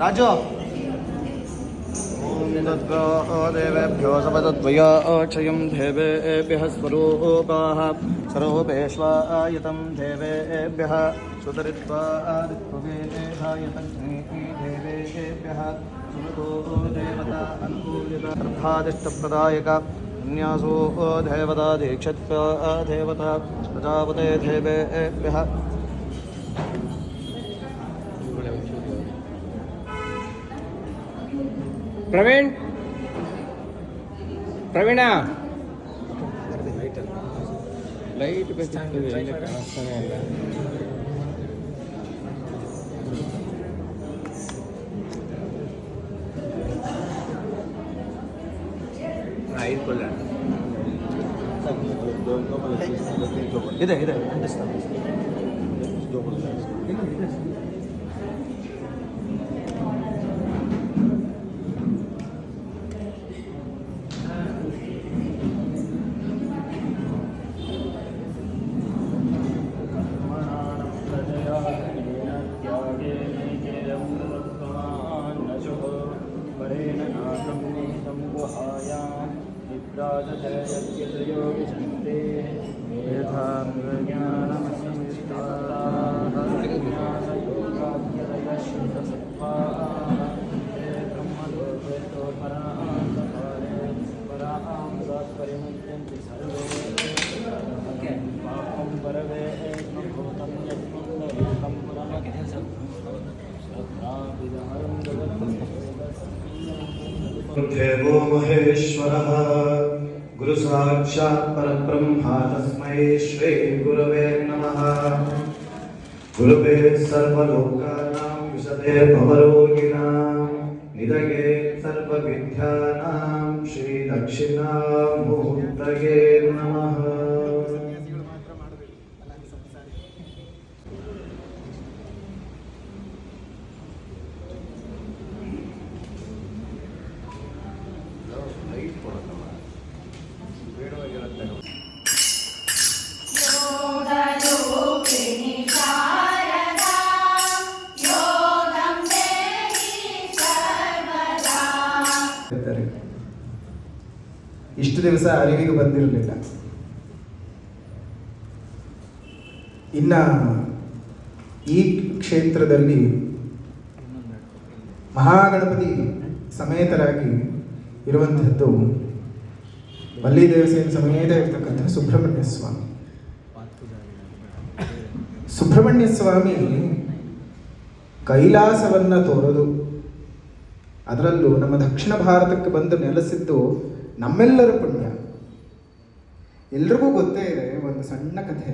ರಾಜು ಓಂ ತದ್ಗೋ ದೇವೇಭ್ಯೋ ಸಪದದ್ವಯಾಚಯಂ ದೇವೇಭ್ಯಃ ಸ್ವರೂಪಾಃ ಸ್ವರೂಪೇಶ್ವಾಯತಂ ದೇವೇಭ್ಯಃ ಸುತರಿತ್ವಾದಿತ್ವವೇಶಾಯತಂ ದೇವೇಭ್ಯಃ ಸುಮತೋ ದೇವತಾ ಅನುಕೂಲಿತ ಅರ್ಧಾದಿಷ್ಟಪ್ರದಾಯಕ ನ್ಯಾಸೋ ದೇವತಾ ದೀಕ್ಷತ್ವ ದೇವತಾ ಪ್ರಜಾಪತೆ ದೇವೇಭ್ಯಃ ಪ್ರವೀಣ್ ಪ್ರವೀಣ ಲೈಟ್ ಬೇಕಿತ್ತು ಎಲ್ಲಿ ಕಾಣಿಸ್ತಾನೆ ಇಲ್ಲ. ಇದೆ देवो महेश्वरः गुरु साक्षात् परब्रह्म तस्मै श्री गुरवे नमः। गुरुवे सर्वलोकानां विशदे भवरोगिणां निधये सर्वविद्यानां श्री दक्षिणामूर्तये नमः। ಇಷ್ಟು ದಿವಸ ಅರಿವಿಗೆ ಬಂದಿರಲಿಲ್ಲ. ಇನ್ನ ಈ ಕ್ಷೇತ್ರದಲ್ಲಿ ಮಹಾಗಣಪತಿ ಸಮೇತರಾಗಿ ಇರುವಂತಹದ್ದು ವಲ್ಲಿ ದೇವಸೇನ ಸಮೇತ ಇರತಕ್ಕಂಥ ಸುಬ್ರಹ್ಮಣ್ಯ ಸ್ವಾಮಿ. ಸುಬ್ರಹ್ಮಣ್ಯ ಸ್ವಾಮಿ ಕೈಲಾಸವನ್ನ ತೋರದು, ಅದರಲ್ಲೂ ನಮ್ಮ ದಕ್ಷಿಣ ಭಾರತಕ್ಕೆ ಬಂದು ನೆಲೆಸಿದ್ದು ನಮ್ಮೆಲ್ಲರ ಪುಣ್ಯ. ಎಲ್ರಿಗೂ ಗೊತ್ತೇ ಇದೆ ಒಂದು ಸಣ್ಣ ಕಥೆ.